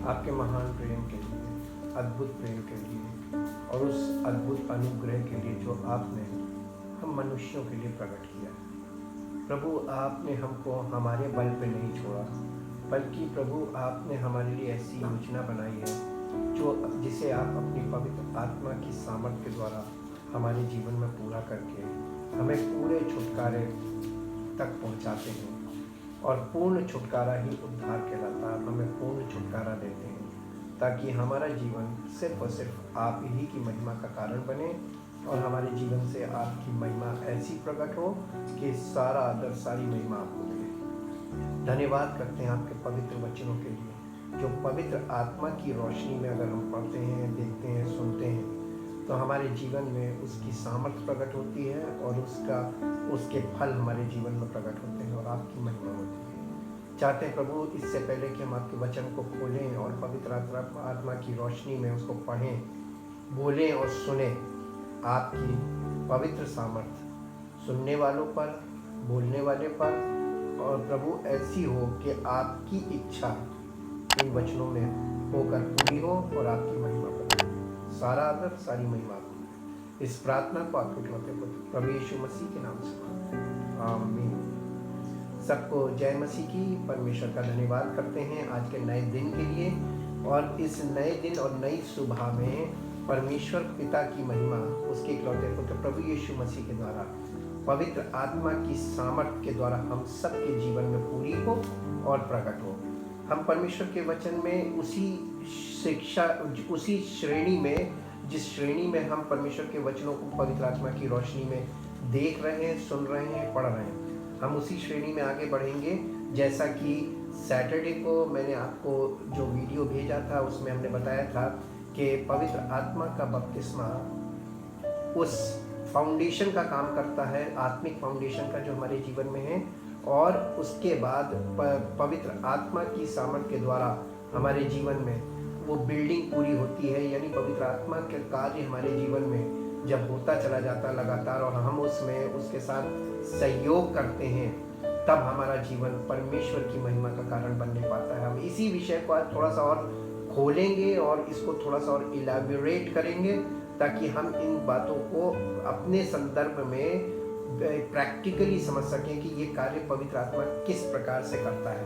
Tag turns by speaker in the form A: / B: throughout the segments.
A: आपके महान प्रेम के लिए, अद्भुत प्रेम के लिए और उस अद्भुत अनुग्रह के लिए जो आपने हम मनुष्यों के लिए प्रकट किया है। प्रभु, आपने हमको हमारे बल पे नहीं छोड़ा, बल्कि प्रभु आपने हमारे लिए ऐसी योजना बनाई है जिसे आप अपनी पवित्र आत्मा की सामर्थ्य के द्वारा हमारे जीवन में पूरा करके हमें पूरे छुटकारे तक पहुंचाते हैं। और पूर्ण छुटकारा ही उद्धार कहलाता है। हमें पूर्ण छुटकारा देते हैं ताकि हमारा जीवन सिर्फ और सिर्फ आप ही की महिमा का कारण बने और हमारे जीवन से आपकी महिमा ऐसी प्रकट हो कि सारा आदर, सारी महिमा आपको मिले। धन्यवाद करते हैं आपके पवित्र वचनों के लिए, जो पवित्र आत्मा की रोशनी में अगर हम पढ़ते हैं, देखते हैं, सुनते हैं तो हमारे जीवन में उसकी सामर्थ्य प्रकट होती है और उसके फल हमारे जीवन में प्रकट होते हैं और आपकी महिमा होती है। चाहते हैं प्रभु, इससे पहले कि हम आपके वचन को खोलें और पवित्र आत्मा की रोशनी में उसको पढ़ें, बोलें और सुने, आपकी पवित्र सामर्थ्य सुनने वालों पर, बोलने वाले पर और प्रभु ऐसी हो कि आपकी इच्छा इन वचनों में होकर पूरी हो और आपकी महिमा प्रकट हो। सारा आदर, सारी महिमा को इस प्रार्थना को आपके इकलौते पुत्र प्रभु यीशु मसीह के नाम से मांगते हैं, आमीन। सबको जय मसीह की। परमेश्वर का धन्यवाद करते हैं आज के नए दिन के लिए और इस नए दिन और नई सुबह में परमेश्वर पिता की महिमा उसके इकलौते पुत्र प्रभु यीशु मसीह के द्वारा पवित्र आत्मा की सामर्थ्य के द्वारा हम सबके जीवन में पूरी हो और प्रकट हो। हम परमेश्वर के वचन में उसी शिक्षा, उसी श्रेणी में, जिस श्रेणी में हम परमेश्वर के वचनों को पवित्र आत्मा की रोशनी में देख रहे हैं, सुन रहे हैं, पढ़ रहे हैं, हम उसी श्रेणी में आगे बढ़ेंगे। जैसा कि सैटरडे को मैंने आपको जो वीडियो भेजा था उसमें हमने बताया था कि पवित्र आत्मा का बपतिस्मा उस फाउंडेशन का काम करता है, आत्मिक फाउंडेशन का जो हमारे जीवन में है, और उसके बाद पवित्र आत्मा की सामर्थ्य के द्वारा हमारे जीवन में वो बिल्डिंग पूरी होती है। यानी पवित्र आत्मा के कार्य हमारे जीवन में जब होता चला जाता लगातार और हम उसमें उसके साथ सहयोग करते हैं, तब हमारा जीवन परमेश्वर की महिमा का कारण बनने पाता है। हम इसी विषय को आज थोड़ा सा और खोलेंगे और इसको थोड़ा सा और इलैबोरेट करेंगे ताकि हम इन बातों को अपने संदर्भ में प्रैक्टिकली समझ सकें कि ये कार्य पवित्र आत्मा किस प्रकार से करता है।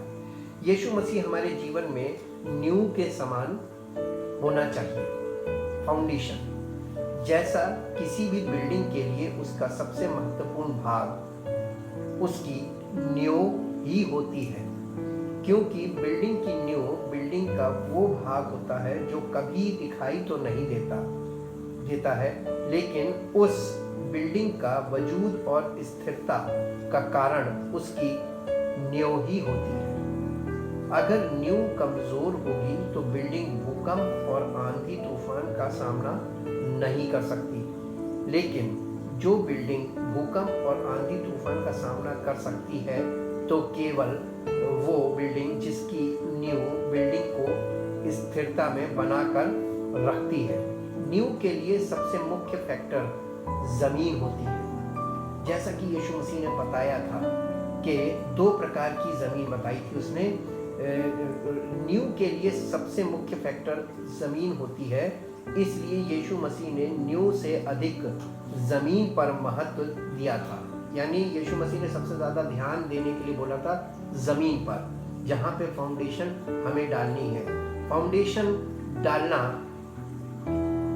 A: यीशु मसीह हमारे जीवन में नींव के समान होना चाहिए, फाउंडेशन। जैसा किसी भी बिल्डिंग के लिए उसका सबसे महत्वपूर्ण भाग उसकी नींव ही होती है, क्योंकि बिल्डिंग की नींव, बिल्डिंग का वो भाग होता है जो कभी दिखाई तो नहीं देता है, लेकिन उस बिल्डिंग का वजूद और स्थिरता का कारण उसकी नींव ही होती है। अगर नींव कमजोर होगी तो बिल्डिंग भूकंप और आंधी तूफान का सामना नहीं कर सकती, लेकिन जो बिल्डिंग भूकंप और आंधी तूफान का सामना कर सकती है तो केवल वो बिल्डिंग जिसकी नींव बिल्डिंग को स्थिरता में बनाकर रखती है। नींव के लिए सबसे मुख्य फैक्टर जमीन होती है। जैसा कि यीशु मसीह ने बताया था कि 2 प्रकार की जमीन बताई थी उसने। नींव के लिए सबसे मुख्य फैक्टर जमीन होती है, इसलिए यीशु मसीह ने नींव से अधिक जमीन पर महत्व दिया था। यानी यीशु मसीह ने सबसे ज्यादा ध्यान देने के लिए बोला था जमीन पर, जहाँ पे फाउंडेशन हमें डालनी है। फाउंडेशन डालना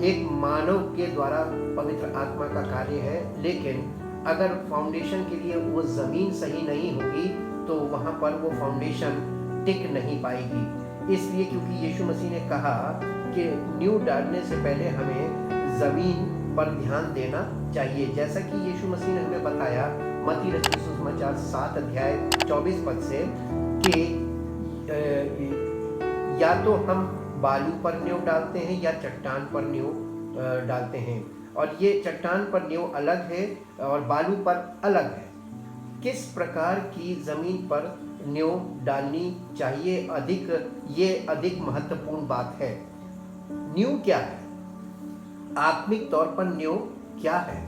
A: एक मानव के द्वारा पवित्र आत्मा का कार्य है, लेकिन अगर फाउंडेशन के लिए वो जमीन सही नहीं होगी तो वहां पर वो फाउंडेशन टिक नहीं पाएगी। इसलिए क्योंकि यीशु मसीह ने कहा कि नींव डालने से पहले हमें जमीन पर ध्यान देना चाहिए। जैसा कि यीशु मसीह ने हमें बताया मत्ती रचित सुसमाचार 7 अध्याय 24 पद से कि या तो हम बालू पर नींव डालते हैं या चट्टान पर नींव डालते हैं, और ये चट्टान पर नींव अलग है और बालू पर अलग है। किस प्रकार की जमीन पर नींव डालनी चाहिए ये अधिक महत्वपूर्ण बात है। नींव क्या है? आत्मिक तौर पर नींव क्या है?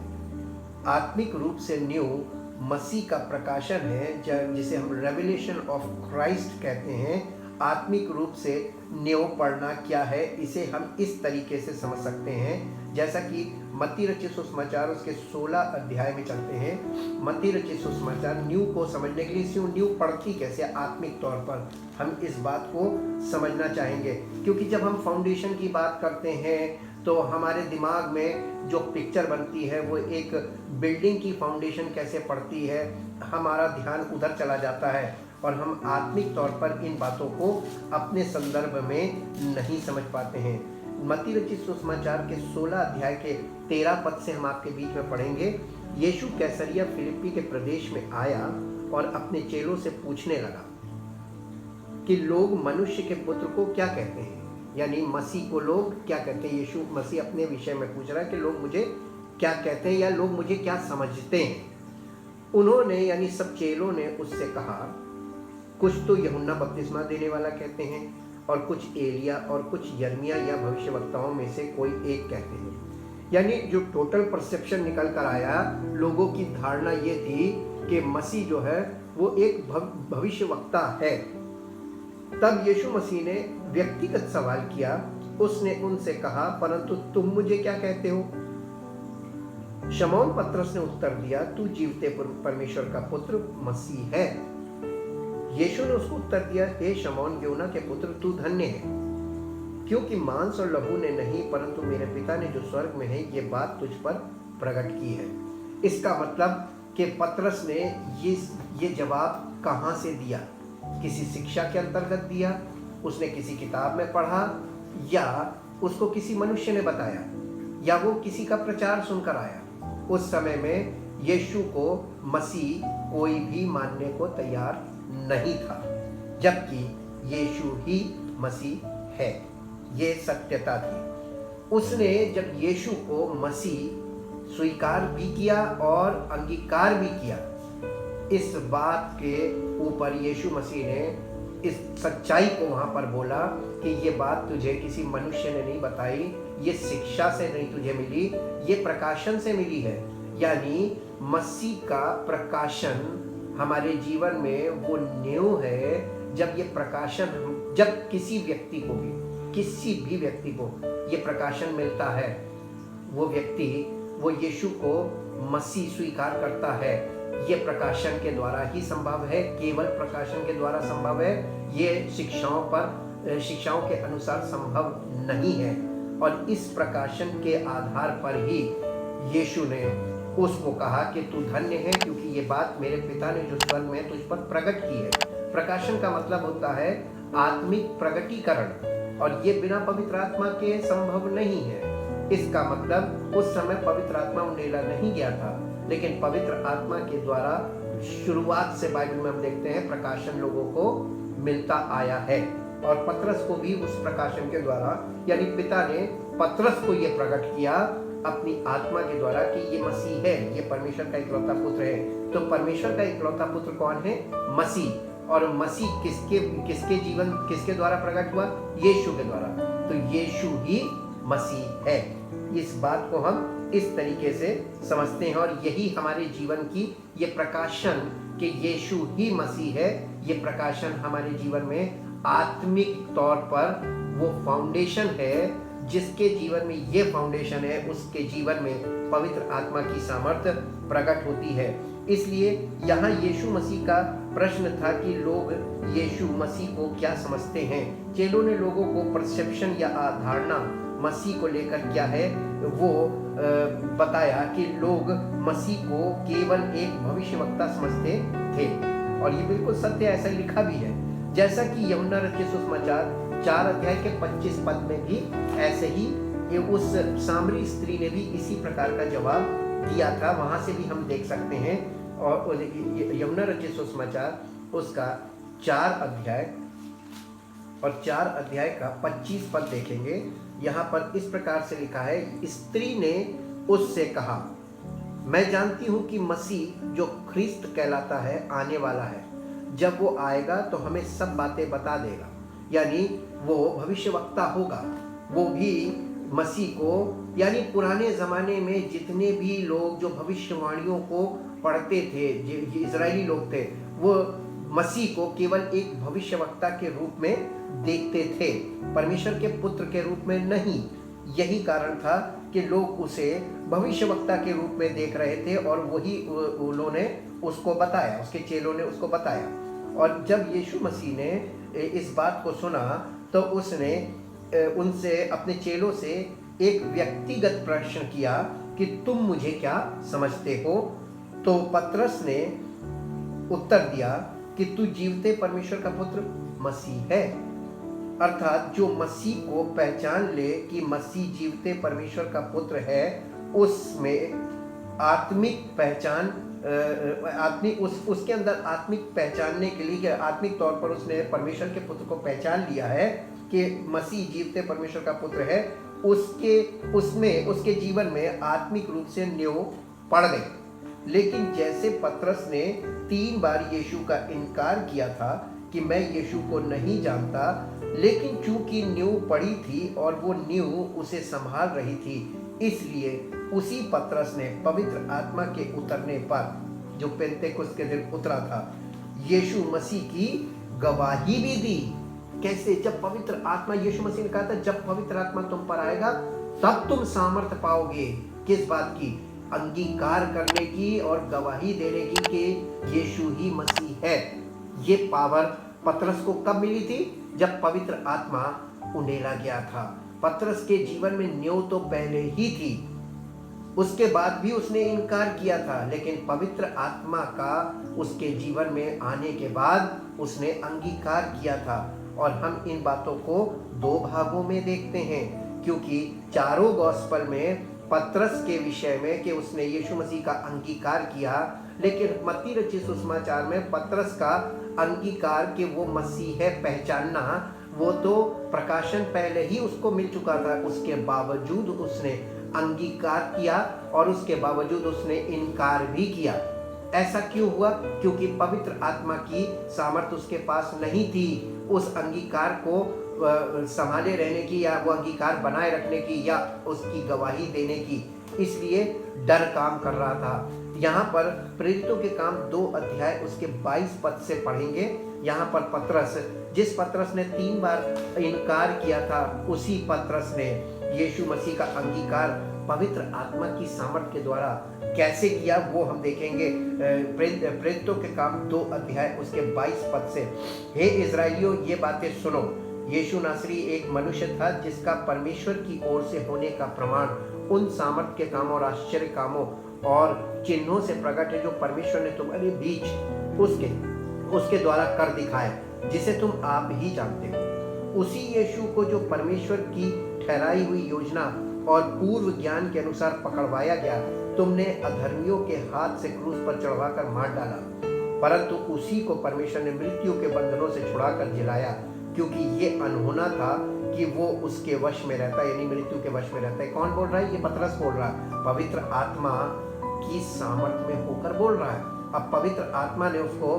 A: आत्मिक रूप से नींव मसीह का प्रकाशन है, जिसे हम रेवलेशन ऑफ क्राइस्ट कहते हैं। आत्मिक रूप से न्यो पढ़ना क्या है, इसे हम इस तरीके से समझ सकते हैं। जैसा कि मत्ती रचित सुसमाचार उसके 16 अध्याय में चलते हैं। मत्ती रचित सुसमाचार न्यू को समझने के लिए न्यू पढ़ती कैसे आत्मिक तौर पर, हम इस बात को समझना चाहेंगे। क्योंकि जब हम फाउंडेशन की बात करते हैं तो हमारे दिमाग में जो पिक्चर बनती है वो एक बिल्डिंग की फाउंडेशन कैसे पड़ती है, हमारा ध्यान उधर चला जाता है और हम आत्मिक तौर पर इन बातों को अपने संदर्भ में नहीं समझ पाते हैं। मत्ती रचित सुसमाचार के 16 अध्याय के 13 पद से हम आपके बीच में पढ़ेंगे। यीशु कैसरिया फिलिप्पी के प्रदेश में आया और अपने चेलों से पूछने लगा कि लोग मनुष्य के पुत्र को क्या कहते हैं, यानी मसीह को लोग क्या कहते हैं। यीशु मसीह अपने विषय में पूछ रहा है कि लोग मुझे क्या कहते हैं या लोग मुझे क्या समझते हैं। उन्होंने यानी सब चेलों ने उससे कहा, कुछ तो यूहन्ना बपतिस्मा देने वाला कहते हैं और कुछ एलिया और कुछ यर्मिया या भविष्यवक्ताओं में से कोई एक कहते हैं। यानी जो टोटल परसेप्शन निकल कर आया, लोगों की धारणा ये थी कि मसीह जो है वो एक भविष्यवक्ता है। तब यीशु मसीह ने व्यक्तिगत सवाल किया। उसने उनसे कहा, परंतु तुम मुझे क्या कहते हो? शमौन पतरस ने उत्तर दिया, तू जीवते परमेश्वर का पुत्र मसीह है। यीशु ने उसको उत्तर दिया, हे शमौन योना के पुत्र, तू धन्य है, क्योंकि मांस और लहू ने नहीं परंतु मेरे पिता ने जो स्वर्ग में है ये बात तुझ पर प्रकट की है। इसका मतलब कि पतरस ने ये जवाब कहाँ से दिया? किसी शिक्षा के अंतर्गत दिया, उसने किसी किताब में पढ़ा, या उसको किसी मनुष्य ने बताया, या वो किसी का प्रचार सुनकर आया। उस समय में यीशु को मसीह कोई भी मानने को तैयार नहीं था, जबकि यीशु ही मसीह है, ये सत्यता थी। उसने जब यीशु को मसीह स्वीकार भी किया और अंगीकार भी किया, इस बात के ऊपर यीशु मसीह ने इस सच्चाई को वहां पर बोला कि ये बात तुझे किसी मनुष्य ने नहीं बताई, ये शिक्षा से नहीं तुझे मिली, ये प्रकाशन से मिली है। यानी मसीह का प्रकाशन हमारे जीवन में वो न्यू है। जब ये प्रकाशन, जब किसी भी व्यक्ति को ये प्रकाशन मिलता है, वो व्यक्ति वो यीशु को मसीह स्वीकार करता है। ये प्रकाशन के द्वारा ही संभव है, केवल प्रकाशन के द्वारा संभव है। ये शिक्षाओं के अनुसार संभव नहीं है। और इस प्रकाशन के आधार पर ही यीशु ने उसको कहा कि तू धन्य है, क्योंकि ये बात मेरे पिता ने जो स्वर्ग में तुझ पर प्रकट की है। प्रकाशन का मतलब होता है आत्मिक प्रकटीकरण, और ये बिना पवित्र आत्मा के संभव नहीं है। इसका मतलब उस समय पवित्र आत्मा उंडेला नहीं गया था, लेकिन पवित्र आत्मा के द्वारा शुरुआत से बाइबल में हम देखते हैं प्रकाशन लोगों को मिलता आया है। और पतरस को भी उस प्रकाशन के द्वारा, यानी पिता ने पतरस को ये प्रकट किया अपनी आत्मा के द्वारा कि ये मसीह है, ये परमेश्वर का इकलौता पुत्र है। तो परमेश्वर का इकलौता पुत्र कौन है? मसीह। और मसीह किसके द्वारा प्रकट हुआ? यीशु के द्वारा। तो यीशु ही मसीह है। इस बात को हम इस तरीके से समझते हैं, और यही हमारे जीवन की ये प्रकाशन कि यीशु ही मसीह है, ये प्रकाशन हमारे जीवन में आत्मिक तौर पर वो फाउंडेशन है। जिसके जीवन में ये फाउंडेशन है, उसके जीवन में पवित्र आत्मा की सामर्थ्य प्रकट होती है। इसलिए यहाँ यीशु मसीह का प्रश्न था कि लोग यीशु मसीह को क्या समझते हैं। चेलों ने लोगों को परसेप्शन या धारणा मसीह को लेकर क्या है वो बताया कि लोग मसीह को केवल एक भविष्यवक्ता समझते थे, और ये बिल्कुल सत्य, ऐसा लिखा भी है। जैसा कि यूहन्ना रचित सुसमाचार 4 अध्याय के 25 पद में भी ऐसे ही ये उस सामरी स्त्री ने भी इसी प्रकार का जवाब दिया था, वहां से भी हम देख सकते हैं। और यूहन्ना रचित सुसमाचार उसका 4 अध्याय और 4 अध्याय का 25 पद देखेंगे। यहाँ पर इस प्रकार से लिखा है, स्त्री ने उससे कहा, मैं जानती हूँ कि मसीह जो ख्रिस्त कहलाता है आने वाला है, जब वो आएगा तो हमें सब बातें बता देगा। यानी वो भविष्यवक्ता होगा, वो भी मसीह को, यानी पुराने ज़माने में जितने भी लोग जो भविष्यवाणियों को पढ़ते थे, इजरायली लोग थे, वो मसीह को केवल एक भविष्यवक्ता के रूप में देखते थे, परमेश्वर के पुत्र के रूप में नहीं। यही कारण था कि लोग उसे भविष्यवक्ता के रूप में देख रहे थे और वही उन्होंने उसको बताया, उसके चेलों ने उसको बताया। और जब यीशु मसीह ने इस बात को सुना तो उसने उनसे, अपने चेलों से एक व्यक्तिगत प्रश्न किया कि तुम मुझे क्या समझते हो? तो पतरस ने उत्तर दिया कि तू जीवते परमेश्वर का पुत्र मसीह है। अर्थात जो मसीह को पहचान ले कि मसीह जीवते परमेश्वर का पुत्र है, उसमें आत्मिक पहचान, उसके अंदर आत्मिक पहचानने के लिए, आत्मिक तौर पर उसने परमेश्वर के पुत्र को पहचान लिया है कि मसीह जीवते परमेश्वर का पुत्र है, उसके जीवन में आत्मिक रूप से नींव पड़ गई। लेकिन जैसे पतरस ने 3 बार यीशु का इनकार किया था कि मैं यीशु को नहीं जानता, लेकिन चूंकि नींव पड़ी थी और वो नींव उसे संभाल रही थी, इसलिए उसी पतरस ने पवित्र आत्मा के उतरने पर, जो पेंतेकुस्त के दिन उतरा था, यीशु मसीह की गवाही भी दी। कैसे? जब पवित्र आत्मा, यीशु मसीह ने कहा था जब पवित्र आत्मा तुम पर आएगा तब तुम सामर्थ्य पाओगे। किस बात की? अंगीकार करने की और गवाही देने की कि यीशु ही मसीह है। ये पावर पतरस को कब मिली थी? जब पवित्र आत्मा उंडेला गया था। पतरस के जीवन में नींव तो पहले ही थी, उसके बाद भी उसने इनकार किया था, लेकिन पवित्र आत्मा का उसके जीवन में आने के बाद उसने अंगीकार किया था। और हम इन बातों को 2 भागों में देखते हैं, क्योंकि चारों गॉस्पेल में पतरस के विषय में कि उसने यीशु मसीह का अंगीकार किया, लेकिन मत्ती रचित सुसमाचार में पतरस का अंगीकार कि वो मसीह है पहचानना, वो तो प्रकाशन पहले ही उसको मिल चुका था। उसके बावजूद उसने अंगीकार किया और उसके बावजूद उसने इनकार भी किया। ऐसा क्यों हुआ? क्योंकि पवित्र आत्मा की सामर्थ्य उसके पास नहीं थी उस अंगीकार को संभाले रहने की, या वो अंगीकार बनाए रखने की, या उसकी गवाही देने की। इसलिए डर काम कर रहा था। यहाँ पर प्रेरितों के काम 2 अध्याय उसके 22 पद से पढ़ेंगे। यहाँ पर पतरस, जिस पतरस ने 3 बार इनकार किया था, उसी पतरस ने यीशु मसीह का अंगीकार पवित्र आत्मा की सामर्थ्य के द्वारा कैसे किया, वो हम देखेंगे। प्रेरितों के काम 2 अध्याय उसके 22 पद से। हे इजराइलियों, ये बातें सुनो। यीशु नासरी एक मनुष्य था जिसका परमेश्वर की ओर से होने का प्रमाण उन सामर्थ्य के कामों और आश्चर्य कामों और चिन्हों से प्रकट है जो परमेश्वर ने तुम्हारे बीच उसके द्वारा कर दिखाए, जिसे तुम आप ही जानते हो। उसी यीशु को जो परमेश्वर की ठहराई हुई योजना और पूर्व ज्ञान के अनुसार पकड़वाया गया, तुमने अधर्मियों के हाथ से क्रूस पर चढ़वाकर मार डाला, परंतु उसी को परमेश्वर ने मृत्यु के बंधनों से छुड़ाकर जिलाया, क्योंकि ये अनहोना था कि वो उसके वश में रहता है, यानी मृत्यु के वश में रहता है। कौन बोल रहा है? ये पतरस बोल रहा है। पवित्र आत्मा की सामर्थ्य में होकर बोल रहा है। अब पवित्र आत्मा ने उसको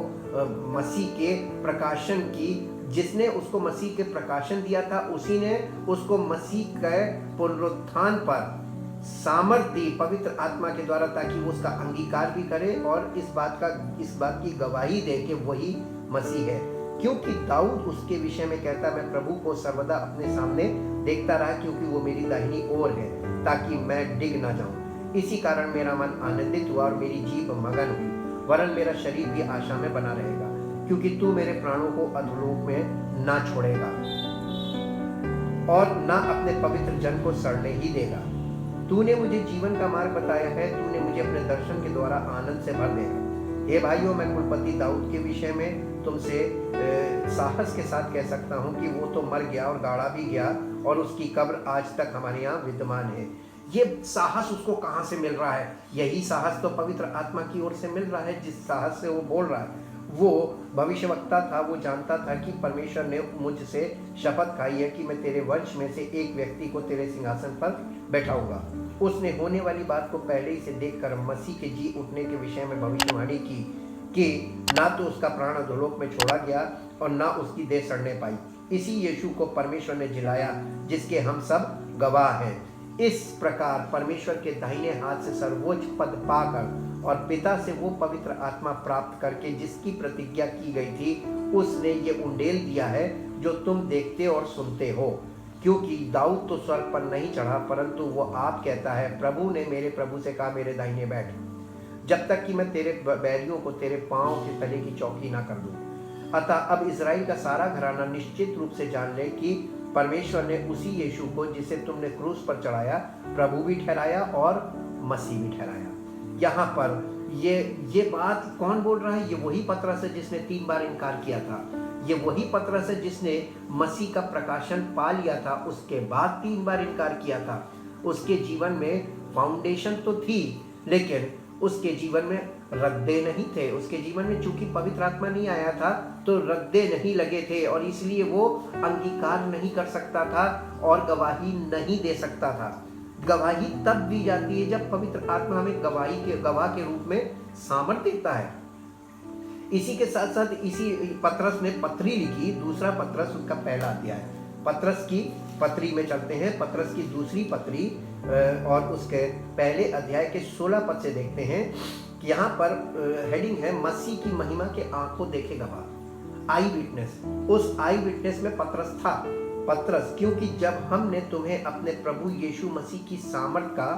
A: मसीह के प्रकाशन की, जिसने उसको मसीह के प्रकाशन दिया था, उसी ने उसको मसीह के पुनरुत्थान पर सामर्थ्य दी पवित्र आत्मा के द्वारा, ताकि वो उसका अंगीकार भी करे और इस बात की गवाही दे कि वही मसीह है। क्योंकि दाऊद उसके विषय में कहता है, मैं प्रभु को सर्वदा अपने सामने देखता रहा, क्योंकि वो मेरी दाहिनी ओर है, ताकि मैं डिग ना जाऊं। इसी कारण मेरा मन आनंदित हुआ और मेरी जीभ मगन हुई, वरन मेरा शरीर भी आशा में बना रहेगा, क्योंकि तू मेरे प्राणों को अधोलोक में ना छोड़ेगा और ना अपने पवित्र जन को सड़ने ही देगा। तूने मुझे जीवन का मार्ग बताया है, तूने मुझे अपने दर्शन के द्वारा आनंद से भर देगा। हे भाइयों, मैं कुलपति दाऊद के विषय में तुमसे साहस के साथ कह सकता हूँ कि वो तो मर गया और गाड़ा भी गया, और उसकी कब्र आज तक हमारे यहाँ विद्यमान है। ये साहस उसको कहाँ से मिल रहा है? यही साहस तो पवित्र आत्मा की ओर से मिल रहा है। जिस साहस से वो बोल रहा है, वो भविष्यवक्ता था। वो जानता था कि परमेश्वर ने मुझसे शपथ खाई है कि मैं तेरे वंश में से एक व्यक्ति को तेरे सिंहासन पर बैठाऊंगा। उसने होने वाली बात को पहले ही से देखकर मसीह के जी उठने के विषय में भविष्यवाणी की कि ना तो उसका प्राण अधोलोक में छोड़ा गया और ना उसकी देह सड़ने पाई। इसी यीशु को परमेश्वर ने जिलाया, जिसके हम सब गवाह हैं। इस प्रकार परमेश्वर के दाहिने हाथ से सर्वोच्च पद पाकर और पिता से वो पवित्र आत्मा प्राप्त करके जिसकी प्रतिज्ञा की गई थी उसने ये उंडेल दिया है जो तुम देखते और सुनते हो। क्योंकि दाऊद तो स्वर्ग पर नहीं चढ़ा, परंतु वो आप कहता है, प्रभु ने मेरे प्रभु से कहा, मेरे दाहिने बैठ, जब तक कि मैं तेरे बैरियों को तेरे पांव के तले की चौकी ना कर दूं। अतः अब इजराइल का सारा घराना निश्चित रूप से जान ले कि परमेश्वर ने उसी यीशु को जिसे तुमने क्रूस पर चढ़ाया प्रभु भी ठहराया और मसीह भी ठहराया। यहाँ पर ये बात कौन बोल रहा है? ये वही पतरस है जिसने 3 बार इनकार किया था। ये वही पतरस है जिसने मसीह का प्रकाशन पा लिया था, उसके बाद 3 बार इनकार किया था। उसके जीवन में फाउंडेशन तो थी, लेकिन उसके जीवन में रद्दे नहीं थे। उसके जीवन में चूंकि पवित्र आत्मा नहीं आया था तो रद्दे नहीं लगे थे, और इसलिए वो अंगीकार नहीं कर सकता था और गवाही नहीं दे सकता था। गवाही तब दी जाती है जब पवित्र आत्मा हमें गवाह के रूप में सामर्थ्य देता है। इसी के साथ साथ इसी पतरस ने पत्री लिखी, दूसरा पतरस उसका पहला अध्याय। पतरस की पत्री में चलते हैं, पतरस की दूसरी पत्री और उसके पहले अध्याय के 16 पद से देखते हैं कि यहाँ पर हेडिंग है मसीह की महिमा के आंखों देखे गवाह, आई विटनेस। उस आई विटनेस में पतरस था। पतरस, क्योंकि जब हमने तुम्हें अपने प्रभु यीशु मसीह की सामर्थ का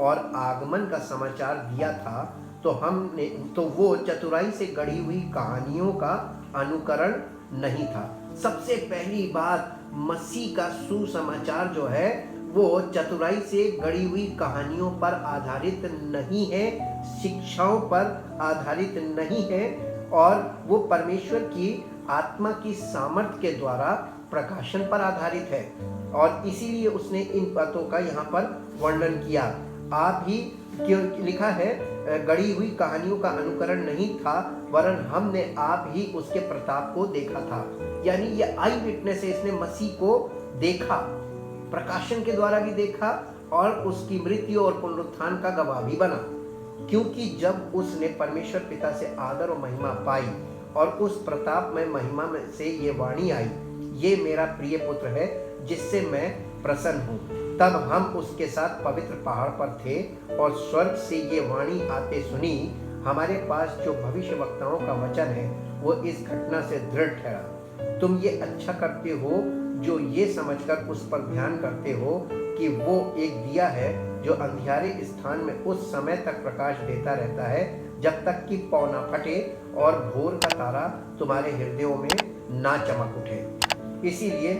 A: और आगमन का समाचार दिया था तो वो चतुराई से गढ़ी हुई कहानियों का अनुकरण नहीं था। सबसे पहली बात, मसीह का सुसमाचार जो है वो चतुराई से गढ़ी हुई कहानियों पर आधारित नहीं है, शिक्षाओं पर आधारित नहीं है, और वो परमेश्वर की आत्मा की सामर्थ्य के द्वारा प्रकाशन पर आधारित है। और इसीलिए उसने इन बातों का यहाँ पर वर्णन किया। आप ही क्यों लिखा है, गढ़ी हुई कहानियों का अनुकरण नहीं था, वरन हमने आप ही उसके प्रताप को देखा था। यानी ये आई विटनेस है, इसने मसीह को देखा, प्रकाशन के द्वारा भी देखा और उसकी मृत्यु और पुनरुत्थान का गवाह भी बना। क्योंकि जब उसने परमेश्वर पिता से आदर और महिमा पाई और उस प्रताप में महिमा में से ये वाणी आई, ये मेरा प्रिय पुत्र है जिससे मैं प्रसन्न हूँ, तब हम उसके साथ पवित्र पहाड़ पर थे और स्वर्ग से ये वाणी आते सुनी। हमारे पास जो भविष्यवक्ताओं का वचन है वो इस घटना से दृढ़ ठहरा। तुम ये अच्छा करते हो जो ये समझकर उस पर ध्यान करते हो कि वो एक दिया है जो अंधियारे स्थान में उस समय तक प्रकाश देता रहता है जब तक कि पौ ना फटे और भोर का तारा तुम्हारे हृदयों में ना चमक उठे। इसीलिए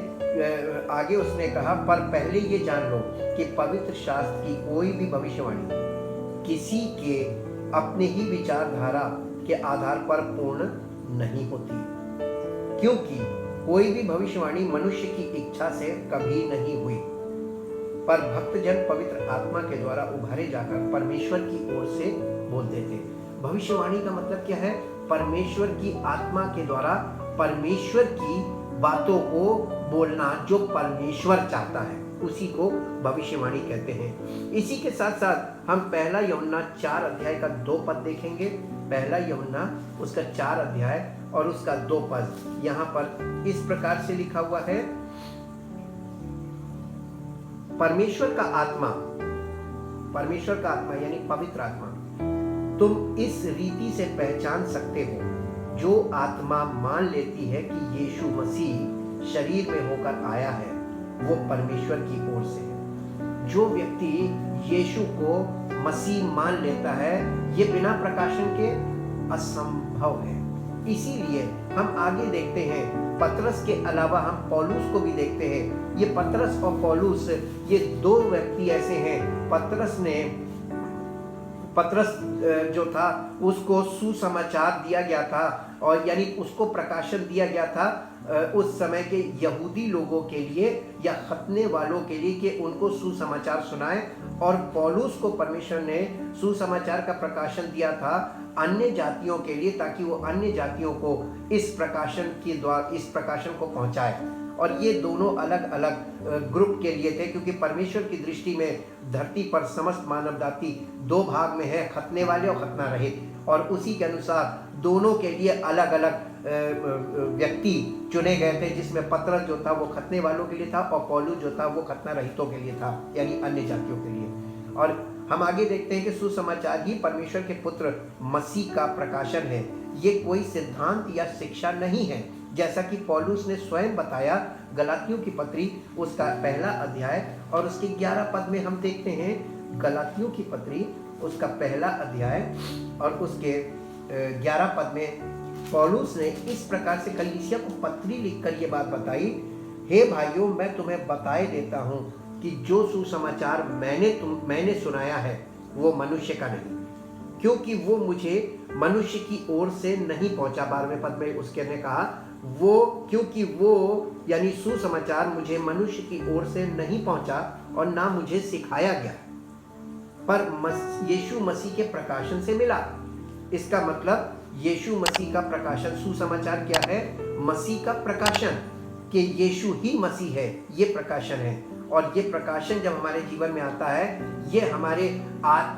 A: आगे उसने कहा, पर पहले ये जान लो कि पवित्र शास्त्र की कोई भी भविष्यवाणी किसी के अपने ही विचारधारा के आधार पर पूर्ण नहीं होती, क्योंकि कोई भी भविष्यवाणी मनुष्य की इच्छा से कभी नहीं हुई, पर भक्तजन पवित्र आत्मा के द्वारा उभारे जाकर परमेश्वर की ओर से बोलते थे। भविष्यवाणी का मतलब क्या है? परमेश्वर की आत्मा के द्वारा परमेश्वर की बातों को बोलना, जो परमेश्वर चाहता है उसी को भविष्यवाणी कहते हैं। इसी के साथ साथ हम पहला यूहन्ना 4 अध्याय का 2 पद देखेंगे। पहला यूहन्ना उसका 4 अध्याय और उसका 2 पद यहाँ पर इस प्रकार से लिखा हुआ है, परमेश्वर का आत्मा यानी पवित्र आत्मा तुम इस रीति से पहचान सकते हो, जो आत्मा मान लेती है कि यीशु मसीह शरीर में होकर आया है वो परमेश्वर की ओर से है। जो व्यक्ति यीशु को मसीह मान लेता है ये बिना प्रकाशन के असंभव है। इसीलिए हम आगे देखते हैं, पतरस के अलावा हम पौलुस को भी देखते हैं। ये पतरस और पौलुस ये 2 व्यक्ति ऐसे हैं। पतरस जो था उसको सुसमाचार दिया गया था, और यानी उसको प्रकाशन दिया गया था उस समय के यहूदी लोगों के लिए या खतने वालों के लिए कि उनको सुसमाचार सुनाए, और पौलुस को परमेश्वर ने सुसमाचार का प्रकाशन दिया था अन्य जातियों के लिए, ताकि वो अन्य जातियों को इस प्रकाशन को पहुंचाए। और ये दोनों अलग अलग ग्रुप के लिए थे, क्योंकि परमेश्वर की दृष्टि में धरती पर समस्त मानव जाति 2 भाग में है, खतने वाले और खतना रहित, और उसी के अनुसार दोनों के लिए अलग अलग व्यक्ति चुने गए थे, जिसमें पतरस जो था वो खतने वालों के लिए था और पौलुस जो था वो खतना रहितों के लिए था, यानी अन्य जातियों के लिए। और हम आगे देखते हैं कि सुसमाचार ही परमेश्वर के पुत्र मसीह का प्रकाशन है। ये कोई सिद्धांत या शिक्षा नहीं है, जैसा कि पौलुस ने स्वयं बताया। गलातियों की पत्री उसका 1 अध्याय और उसके 11 पद में हम देखते हैं, गलातियों की पत्री उसका 1 अध्याय और उसके 11 पद में पौलुस ने इस प्रकार से कलीसिया को पत्री लिखकर ये बात बताई, हे भाइयों, मैं तुम्हें बताए देता हूँ कि जो सुसमाचार मैंने सुनाया है वो मनुष्य का नहीं, क्योंकि वो मुझे मनुष्य की ओर से नहीं पहुंचा। 12वें पद में उसके ने कहा क्योंकि वो यानी सुसमाचार मुझे मनुष्य की ओर से नहीं पहुंचा और ना मुझे सिखाया गया, पर यीशु मसीह के प्रकाशन से मिला। इसका मतलब यीशु मसीह का प्रकाशन, सुसमाचार क्या है? मसीह का प्रकाशन, कि यीशु ही मसीह है, ये प्रकाशन है। और ये प्रकाशन जब हमारे जीवन में आता है, ये हमारे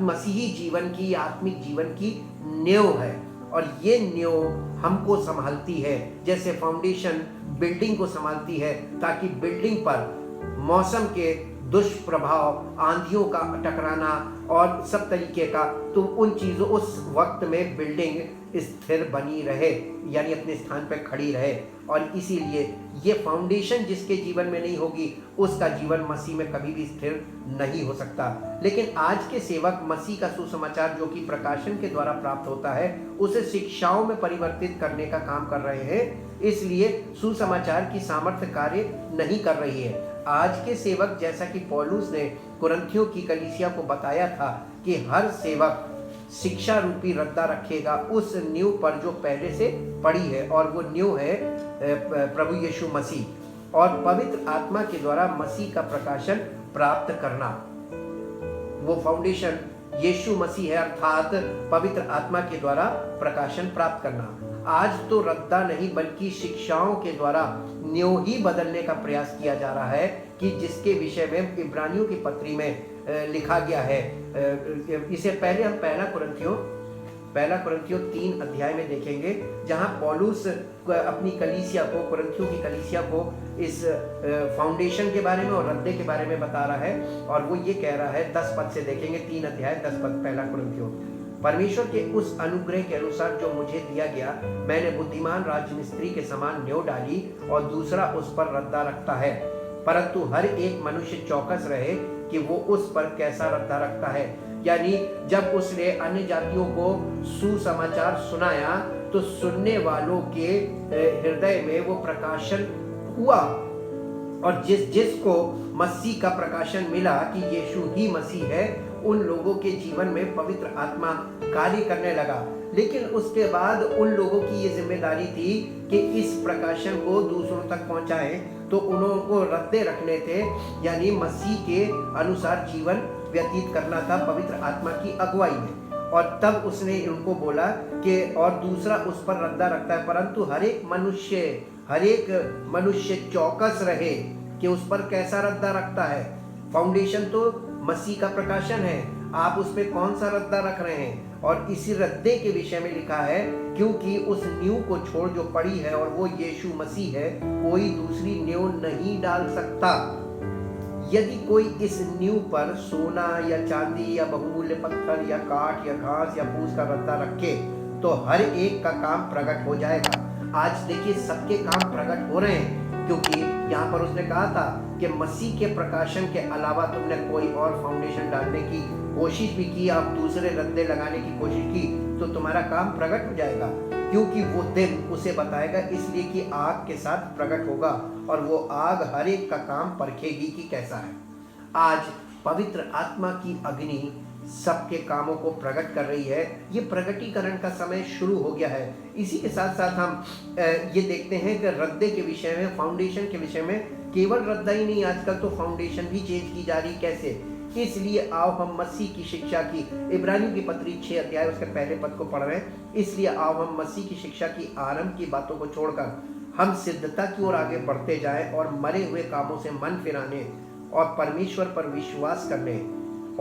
A: मसीही जीवन की, आत्मिक जीवन की नींव है। और ये नींव हमको संभालती है, जैसे फाउंडेशन बिल्डिंग को संभालती है, ताकि बिल्डिंग पर मौसम के दुष्प्रभाव, आंधियों का टकराना और सब तरीके का, तो उन चीज़ों, उस वक्त में बिल्डिंग स्थिर बनी रहे, यानी अपने स्थान पर खड़ी रहे। और इसीलिए ये फाउंडेशन जिसके जीवन में नहीं होगी, उसका जीवन मसीह में कभी भी स्थिर नहीं हो सकता। लेकिन आज के सेवक मसीह का सुसमाचार जो कि प्रकाशन के द्वारा प्राप्त होता है, उसे शिक्षाओं में परिवर्तित करने का काम कर रहे हैं। इसलिए सुसमाचार की सामर्थ्य कार्य नहीं कर रही है। आज के सेवक, जैसा कि पौलुस ने कुरिन्थियों की कलीसिया को बताया था कि हर सेवक शिक्षा रूपी रद्दा रखेगा उस नींव पर जो पहले से पड़ी है, और वो नींव है प्रभु यीशु मसीह, और पवित्र आत्मा के द्वारा मसीह का प्रकाशन प्राप्त करना। वो फाउंडेशन यीशु मसीह है, अर्थात पवित्र आत्मा के द्वारा प्रकाशन प्राप्त करना। आज तो रद्दा नहीं बल्कि शिक्षाओं के द्वारा नींव ही बदलने का प्रयास किया जा रहा है, कि जिसके विषय में इब्रानियों की पत्री में लिखा गया है। इसे पहले हम 1 कुरिन्थियों 3 अध्याय में देखेंगे, जहां पौलुस अपनी कलीसिया को, कुरिन्थियों की कलीसिया को इस फाउंडेशन के बारे में और रद्दे के बारे में बता रहा है। और वो ये कह रहा है, 10 पद से देखेंगे, 3 अध्याय 10 पद 1 कुरिन्थियों। परमेश्वर के उस अनुग्रह के अनुसार जो मुझे दिया गया, मैंने बुद्धिमान राजमिस्त्री के समान नींव डाली और दूसरा उस पर रद्दा रखता है। परंतु हर एक मनुष्य चौकस रहे कि वो उस पर कैसा रद्दा रखता है। यानी जब उसने अन्य जातियों को सुसमाचार सुनाया, तो सुनने वालों के हृदय में वो प्रकाशन हुआ, और जिसको मसीह का प्रकाशन मिला कि यीशु ही मसीह है, उन लोगों के जीवन में पवित्र आत्मा कार्य करने लगा। लेकिन उसके बाद उन लोगों की ये जिम्मेदारी थी कि इस प्रकाशन को दूसरों तक पहुंचाएं, तो उनको रद्दे रखने थे, यानी मसीह के अनुसार जीवन व्यतीत करना था पवित्र आत्मा की अगुवाई में। और तब उसने उनको बोला कि और दूसरा उस पर रद्दा रखता है, परंतु हर एक मनुष्य चौकस रहे कि उस पर कैसा रद्दा रखता है। फाउंडेशन तो मसीह का प्रकाशन है, आप उस पर कौन सा रद्दा रख रहे हैं। और इसी रद्दे के विषय में लिखा है, क्योंकि उस नींव को छोड़ जो पड़ी है और वो यीशु मसीह है, कोई दूसरी नींव नहीं डाल सकता। यदि कोई इस नींव पर सोना या चांदी या बहुमूल्य पत्थर या काठ या घास या फूस का रद्दा रखे, तो हर एक का काम प्रकट हो जाएगा। आज देखिए, सबके काम प्रकट हो रहे हैं, क्योंकि यहाँ पर उसने कहा था कि मसीह के प्रकाशन के अलावा तुमने कोई और फाउंडेशन डालने की कोशिश भी की, आप दूसरे रद्दे लगाने की कोशिश की, तो तुम्हारा काम प्रकट हो जाएगा। क्योंकि वो दिन उसे बताएगा, इसलिए कि आग के साथ प्रकट होगा, और वो आग हर एक का काम परखेगी कि कैसा है। आज पवित्र आत्मा की अग्नि सबके कामों को प्रकट कर रही है। ये प्रकटीकरण का समय शुरू हो गया है। इसी के साथ साथ हम ये देखते हैं कि रद्दे के विषय में, फाउंडेशन के विषय में, केवल रद्दा ही नहीं, आजकल तो फाउंडेशन भी चेंज की जा रही। कैसे? इसलिए आओ हम मसीह की शिक्षा की, इब्रानियों की पत्री 6 अध्याय उसके पहले पद को पढ़ रहे हैं। इसलिए आओ हम मसीह की शिक्षा की आरंभ की बातों को छोड़कर हम सिद्धता की ओर आगे बढ़ते जाएं, और मरे हुए कामों से मन फिराने और परमेश्वर पर विश्वास करने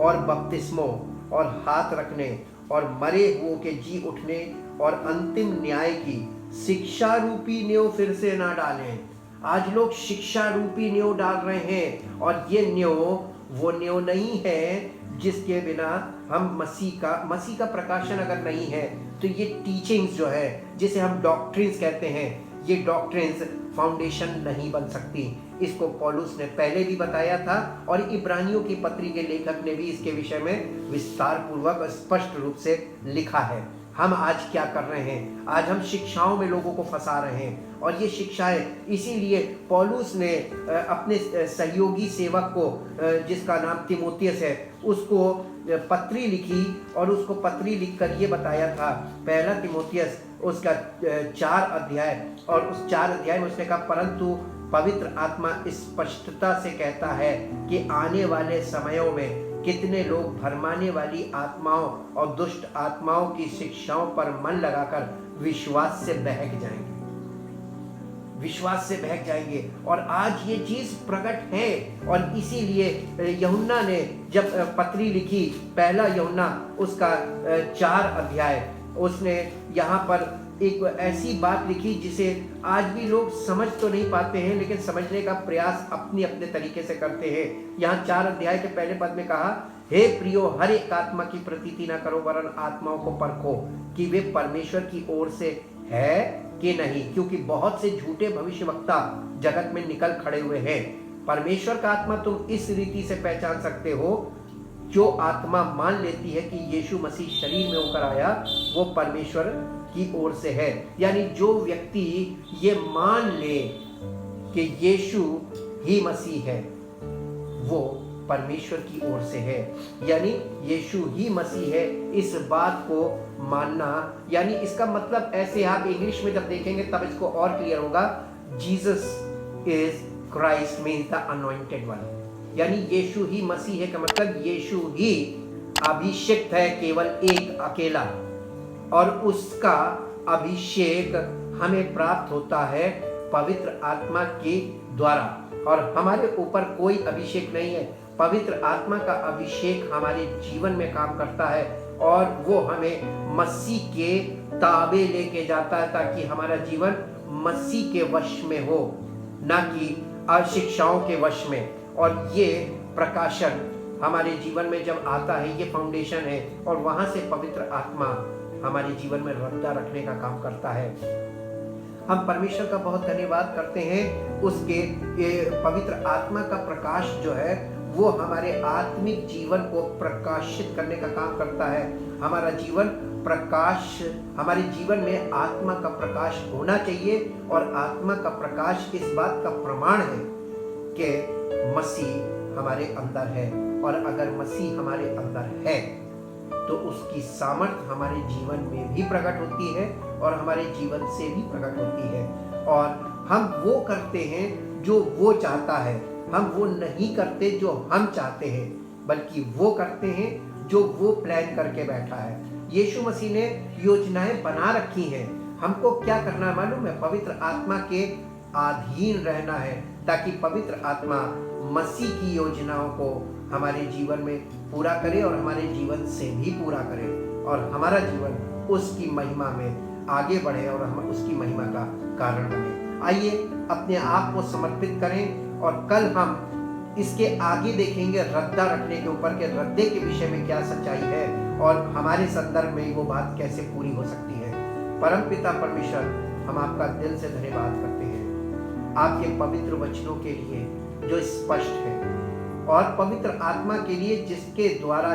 A: और बपतिस्मों और हाथ रखने और मरे हुओं के जी उठने और अंतिम न्याय की शिक्षा रूपी नींव फिर से ना डालें। आज लोग शिक्षा रूपी नींव डाल रहे हैं, और ये नींव वो नींव नहीं है जिसके बिना हम मसीह का प्रकाशन अगर नहीं है तो ये टीचिंग्स जो है, जिसे हम डॉक्ट्रिन्स कहते हैं, ये डॉक्ट्रिन्स फाउंडेशन नहीं बन सकती। इसको पौलुस ने पहले भी बताया था और इब्रानियों की पत्री के लेखक ने भी इसके विषय में विस्तार पूर्वक स्पष्ट रूप से लिखा है। हम आज क्या कर रहे हैं? आज हम शिक्षाओं में लोगों को फंसा रहे हैं, और ये शिक्षाएं, इसीलिए पौलुस ने अपने सहयोगी सेवक को, जिसका नाम तीमुथियुस है, उसको पत्री लिखी और उसको पत्री लिखकर ये बताया था, पहला तीमुथियुस उसका 4 अध्याय, और उस 4 अध्याय में उसने कहा, परंतु पवित्र आत्मा स्पष्टता से कहता है कि आने वाले समयों में कितने लोग भरमाने वाली आत्माओं और दुष्ट आत्माओं की शिक्षाओं पर मन लगाकर विश्वास से बहक जाएंगे। और आज ये चीज प्रकट है, और इसीलिए यूहन्ना ने जब पत्री लिखी, पहला यूहन्ना उसका 4 अध्याय, उसने यहाँ पर एक ऐसी बात लिखी जिसे आज भी लोग समझ तो नहीं पाते हैं, लेकिन समझने का प्रयास अपने अपने तरीके से करते हैं। यहाँ 4 अध्याय के पहले पद में कहा, हे प्रियो, हर एक आत्मा की प्रतीति न करो, वरन आत्माओं को परखो कि वे परमेश्वर की ओर से है कि नहीं, क्योंकि बहुत से झूठे भविष्यवक्ता जगत में निकल खड़े हुए हैं। परमेश्वर का आत्मा तुम इस रीति से पहचान सकते हो, जो आत्मा मान लेती है कि यीशु मसीह शरीर में होकर आया, वो परमेश्वर की ओर से है। यानी जो व्यक्ति ये मान ले कि यीशु ही मसीह है, वो परमेश्वर की ओर से है। यानी यीशु ही मसीह है, इस बात को मानना, यानी इसका मतलब ऐसे आप इंग्लिश में जब देखेंगे तब इसको और क्लियर होगा, Jesus is Christ means the anointed one. यानी यीशु ही मसीह है का मतलब यीशु ही अभिषिक्त है, केवल एक अकेला, और उसका अभिषेक हमें प्राप्त होता है पवित्र आत्मा के द्वारा, और हमारे ऊपर कोई अभिषेक नहीं है। पवित्र आत्मा का अभिषेक हमारे जीवन में काम करता है, और वो हमें मसीह के ताबे लेके जाता है, ताकि हमारा जीवन मसीह के वश में हो, ना कि अशिक्षाओं के वश में। और ये प्रकाशन हमारे जीवन में जब आता है, ये फाउंडेशन है, और वहां से पवित्र आत्मा हमारे जीवन में रद्दा रखने का काम करता है। हम परमेश्वर का बहुत धन्यवाद करते हैं, उसके पवित्र आत्मा का प्रकाश जो है वो हमारे आत्मिक जीवन को प्रकाशित करने का काम करता है। हमारा जीवन प्रकाश, हमारे जीवन में आत्मा का प्रकाश होना चाहिए, और आत्मा का प्रकाश इस बात का प्रमाण है कि मसीह हमारे अंदर है, और अगर मसीह हमारे अंदर है तो उसकी सामर्थ्य हमारे जीवन में भी प्रकट होती है और हमारे जीवन से भी प्रकट होती है, और हम वो करते हैं जो वो चाहता है। हम वो नहीं करते जो हम चाहते हैं, बल्कि वो करते हैं जो वो प्लान करके बैठा है। यीशु मसीह ने योजनाएं बना रखी हैं, हमको क्या करना है मालूम है? पवित्र आत्मा के अधीन रहना है, ताकि पवित्र आत्मा मसीह की योजनाओं को हमारे जीवन में पूरा करे, और हमारे जीवन से भी पूरा करे, और हमारा जीवन उसकी महिमा में आगे बढ़े, और हम उसकी महिमा का कारण बने। आइए अपने आप को समर्पित करें, और कल हम इसके आगे देखेंगे रद्दा रखने के ऊपर, के रद्दे के विषय में क्या सच्चाई है, और हमारे संदर्भ में वो बात कैसे पूरी हो सकती है। परमपिता परमेश्वर, हम आपका दिल से धन्यवाद करते हैं आपके पवित्र वचनों के लिए जो स्पष्ट है, और पवित्र आत्मा के लिए जिसके द्वारा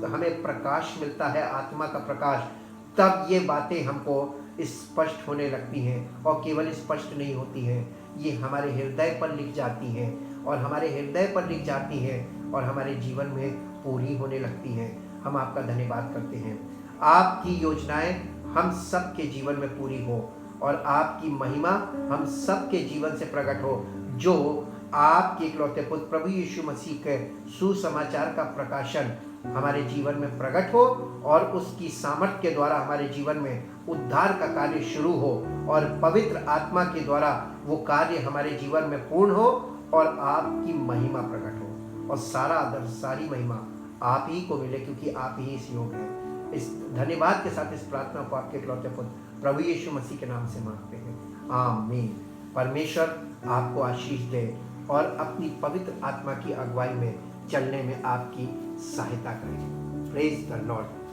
A: हमें प्रकाश मिलता है, आत्मा का प्रकाश, तब ये बातें हमको स्पष्ट होने लगती हैं, और केवल स्पष्ट नहीं होती हैं, ये हमारे हृदय पर लिख जाती हैं, और हमारे हृदय पर लिख जाती हैं, और हमारे जीवन में पूरी होने लगती हैं। हम आपका धन्यवाद करते हैं, आपकी योजनाएं हम सब के जीवन में पूरी हो, और आपकी महिमा हम सब के जीवन से प्रकट हो, जो आपके इकलौते पुत्र प्रभु यीशु मसीह के सुसमाचार का प्रकाशन हमारे जीवन में प्रकट हो, और उसकी सामर्थ्य के द्वारा हमारे जीवन में उद्धार का कार्य शुरू हो, और पवित्र आत्मा के द्वारा वो कार्य हमारे जीवन में पूर्ण हो, और आपकी महिमा प्रकट हो, और सारा आदर सारी महिमा आप ही को मिले, क्योंकि आप ही इस योग हैं। इस धन्यवाद के साथ इस प्रार्थना को आपके इकलौते पुत्र प्रभु यीशु मसीह के नाम से मांगते हैं, आमीन। परमेश्वर आपको आशीष दे, और अपनी पवित्र आत्मा की अगुवाई में चलने में आपकी सहायता करें। Praise the Lord.